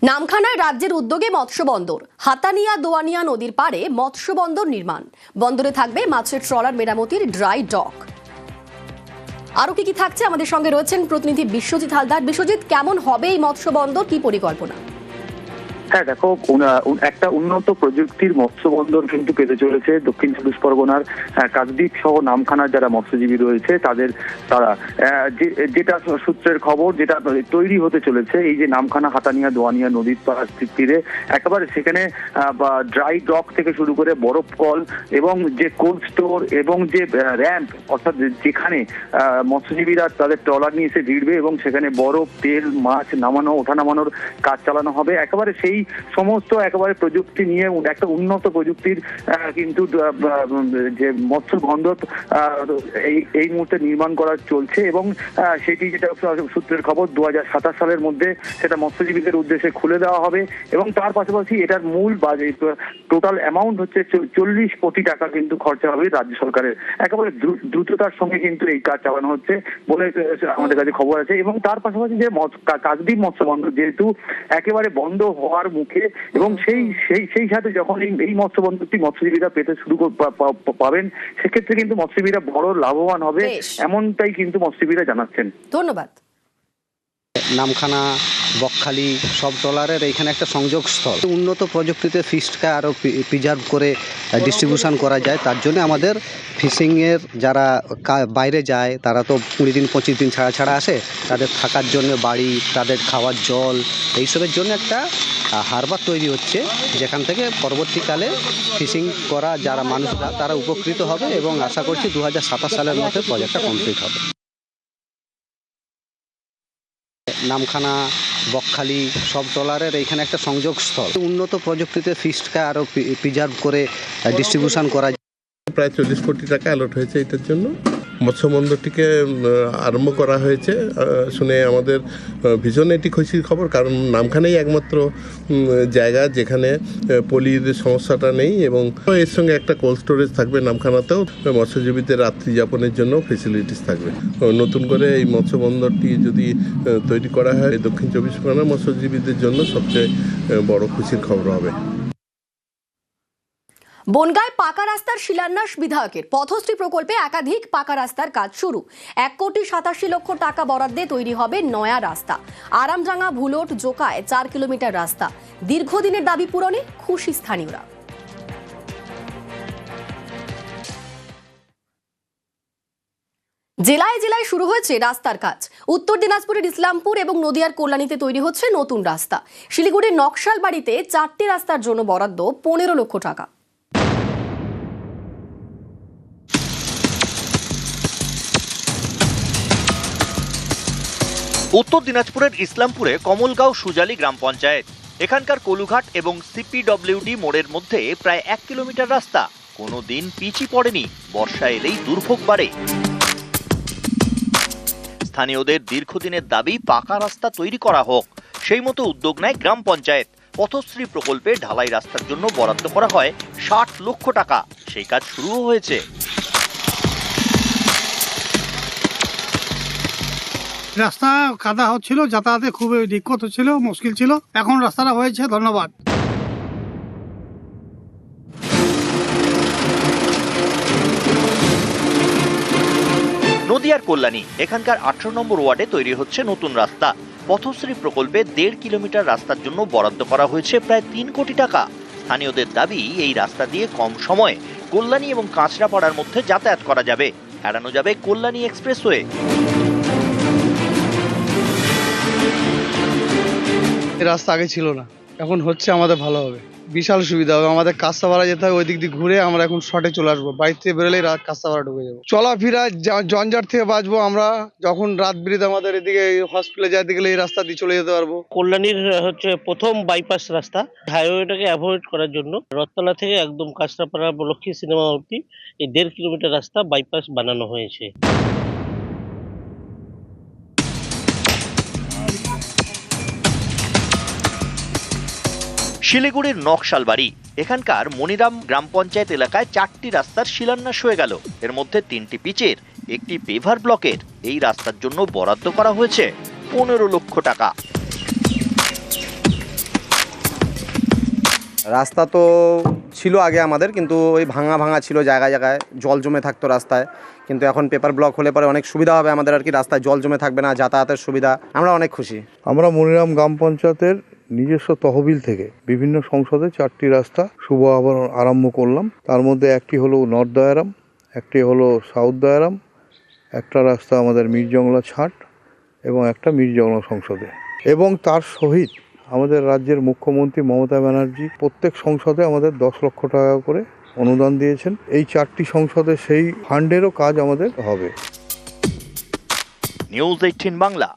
নামখানায় রাজ্যের উদ্যোগে মৎস্য বন্দর, হাতানিয়া দোয়ানিয়া নদীর পাড়ে মৎস্য বন্দর নির্মাণ। বন্দরে থাকবে মাছের ট্রলার মেরামতির ড্রাই ডক। আরো কি থাকছে, আমাদের সঙ্গে রয়েছেন প্রতিনিধি বিশ্বজিৎ হালদার। বিশ্বজিৎ, কেমন হবে এই মৎস্য বন্দর, কি পরিকল্পনা? হ্যাঁ দেখো, একটা উন্নত প্রযুক্তির মৎস্য বন্দর কিন্তু পেতে চলেছে দক্ষিণ চব্বিশ পরগনার কাকদ্বীপ সহ নামখানার যারা মৎস্যজীবী রয়েছে তারা যেটা সূত্রের খবর, যেটা তৈরি হতে চলেছে এই যে নামখানা হাতানিয়া দোয়ানিয়া নদীর তীরে একেবারে সেখানে ড্রাই ডক থেকে শুরু করে বরফ কল এবং যে কোল্ড স্টোর এবং যে র্যাম্প, অর্থাৎ যেখানে মৎস্যজীবীরা তাদের ট্রলার নিয়ে এসে ভিড়বে এবং সেখানে বরফ, তেল, মাছ নামানো ওঠা নামানোর কাজ চালানো হবে। একেবারে সেই সমস্ত একেবারে প্রযুক্তি নিয়ে একটা উন্নত প্রযুক্তির কিন্তু যে মৎস্য বন্দর এই মুহূর্তে নির্মাণ করা চলছে এবং সেটি যেটা সূত্রের খবর 2027 সালের মধ্যে সেটা মৎস্যজীবীদের উদ্দেশ্যে খুলে দেওয়া হবে এবং তার পাশাপাশি এটার মূল বাজেট টোটাল অ্যামাউন্ট হচ্ছে 40 কোটি টাকা কিন্তু খরচা হবে রাজ্য সরকারের। একেবারে দ্রুততার সঙ্গে কিন্তু এই কাজ চালানো হচ্ছে বলে আমাদের কাছে খবর আছে। এবং তার পাশাপাশি যে কাকদ্বীপ মৎস্য বন্দর যেহেতু একেবারে বন্ধ হওয়ার মুখে এবং সেই সাথে যখন এই মৎস্য বন্দরটি মৎস্যজীবীরা পেতে শুরু পাবেন, সেক্ষেত্রে কিন্তু মৎস্যজীবীরা বড় লাভবান হবে, এমনটাই কিন্তু মৎস্যজীবীরা জানাচ্ছেন। ধন্যবাদ। নামখানা, বকখালি সব ট্রলারের এখানে একটা সংযোগস্থল। উন্নত প্রযুক্তিতে ফিশকে আরও প্রিজার্ভ করে ডিস্ট্রিবিউশন করা যায়, তার জন্য আমাদের ফিশিংয়ের যারা বাইরে যায় তারা তো 20 দিন 25 দিন ছাড়া আসে, তাদের থাকার জন্য বাড়ি, তাদের খাওয়ার জল, এইসবের জন্য একটা হারবার তৈরি হচ্ছে, যেখান থেকে পরবর্তীকালে ফিশিং করা যারা মানুষরা তারা উপকৃত হবে এবং আশা করছি 2027 সালের মধ্যে প্রজেক্টটা কমপ্লিট হবে। নামখানা, বকখালি সব ট্রলারের এখানে একটা সংযোগস্থল। উন্নত প্রযুক্তিতে ফিশকে আরও প্রিজার্ভ করে ডিস্ট্রিবিউশন করা যায়। প্রায় 40 কোটি টাকা অ্যালট হয়েছে এটার জন্য। মৎস্য বন্দরটিকে আরম্ভ করা হয়েছে শুনে আমাদের ভীষণ এটি খুশির খবর, কারণ নামখানাই একমাত্র জায়গা যেখানে পলির সমস্যাটা নেই এবং এর সঙ্গে একটা কোল্ড স্টোরেজ থাকবে। নামখানাতেও মৎস্যজীবীদের রাত্রি যাপনের জন্য ফেসিলিটিস থাকবে। নতুন করে এই মৎস্য বন্দরটি যদি তৈরি করা হয়, দক্ষিণ চব্বিশ পরগনার মৎস্যজীবীদের জন্য সবচেয়ে বড় খুশির খবর হবে। বনগাঁয় পাকা রাস্তার শিলান্যাস বিধায়কের। পথশ্রী প্রকল্পে একাধিক পাকা রাস্তার কাজ শুরু। 1,87,00,000 টাকা বরাদ্দে তৈরি হবে নয়া রাস্তা। আরামডাঙ্গা ভুলোট জোকায় 4 কিলোমিটার রাস্তা। দীর্ঘদিনের দাবি পূরণে খুশি স্থানীয়রা। জেলায় জেলায় শুরু হয়েছে রাস্তার কাজ। উত্তর দিনাজপুরের ইসলামপুর এবং নদিয়ার কল্যাণীতে তৈরি হচ্ছে নতুন রাস্তা। শিলিগুড়ির নকশালবাড়িতে 4টি রাস্তার জন্য বরাদ্দ 15 লক্ষ টাকা। উত্তর দিনাজপুরের ইসলামপুরে কমলগাঁও সুজালি গ্রাম পঞ্চায়েত। এখানকার কলুঘাট এবং সিপিডব্লিউডি মোড়ের মধ্যে প্রায় 1 কিলোমিটার রাস্তা কোনোদিন পিচই পড়েনি, বর্ষা এলেই দুর্ভোগ বাড়ে। স্থানীয়দের দীর্ঘদিনের দাবি পাকা রাস্তা তৈরি করা হোক, সেই মতো উদ্যোগ নেয় গ্রাম পঞ্চায়েত। পথশ্রী প্রকল্পে ঢালাই রাস্তার জন্য বরাদ্দ করা হয় 60 লক্ষ টাকা। সেই কাজ শুরুও হয়েছে। রাস্তা কাদা হচ্ছিল, যাতায়াতে খুবই দিক্কত হচ্ছিল, মুশকিল ছিল। এখন রাস্তাটা হয়েছে, ধন্যবাদ। নদিয়ার কল্যাণী, এখানকার 18 নম্বর ওয়ার্ডে তৈরি হচ্ছে নতুন রাস্তা। পথশ্রী প্রকল্পে 1.5 কিলোমিটার রাস্তার জন্য বরাদ্দ করা হয়েছে প্রায় 3 কোটি টাকা। স্থানীয়দের দাবি এই রাস্তা দিয়ে কম সময়ে কল্যাণী এবং কাঁচরাপাড়ার মধ্যে যাতায়াত করা যাবে, এড়ানো যাবে কল্যাণী এক্সপ্রেসওয়ে। রাস্তা আগে ছিল না, এখন হচ্ছে, আমাদের ভালো হবে, বিশাল সুবিধা হবে। আমাদের কাস্তাপাড়া যেতে হয়, ওই দিক দিয়ে ঘুরে আমরা এখন শর্টে চলে আসবো। বাড়ি থেকে বেরোলেই কাস্তাপাড়া ঢুকে যাবো। চলাফেরা জঞ্জাট থেকে বাঁচবো আমরা। যখন রাত বিরিতে আমাদের এদিকে হসপিটালে যেতে গেলে এই রাস্তা দিয়ে চলে যেতে পারবো। কল্যাণীর হচ্ছে প্রথম বাইপাস রাস্তা। হাইওয়েটাকে অ্যাভয়েড করার জন্য রথতলা থেকে একদম কাঁচরাপাড়া লক্ষ্মী সিনেমা অবধি এই 1.5 কিলোমিটার রাস্তা বাইপাস বানানো হয়েছে। শিলিগুড়ির নকশালবাড়ি, এখানকার মনিরাম গ্রাম পঞ্চায়েত এলাকায় 4টি রাস্তার শিলান্যাস হয়ে গেল। এর মধ্যে 3টি পিচের, 1টি পেভার ব্লকের। এই রাস্তার জন্য বরাদ্দ করা হয়েছে 15 লক্ষ টাকা। রাস্তা তো ছিল আগে আমাদের, কিন্তু ওই ভাঙা ভাঙা ছিল, জায়গায় জায়গায় জল জমে থাকতো রাস্তায়। কিন্তু এখন পেপার ব্লক হলে পরে অনেক সুবিধা হবে আমাদের আর কি, রাস্তায় জল জমে থাকবে না, যাতায়াতের সুবিধা, আমরা অনেক খুশি। আমরা মনিরাম গ্রাম পঞ্চায়েতের নিজস্ব তহবিল থেকে বিভিন্ন সংসদে 4টি রাস্তা শুভ আরম্ভ করলাম। তার মধ্যে একটি হলো নর্থ দয়ারাম, একটি হলো সাউথ দয়ারাম, একটা রাস্তা আমাদের মিরজংলা ছাট এবং একটা মিরজংলা সংসদে। এবং তার সহিত আমাদের রাজ্যের মুখ্যমন্ত্রী মমতা ব্যানার্জি প্রত্যেক সংসদে আমাদের 10 লক্ষ টাকা করে অনুদান দিয়েছেন। এই 4টি সংসদে সেই ফান্ডেরও কাজ আমাদের হবে। নিউজ 18 বাংলা।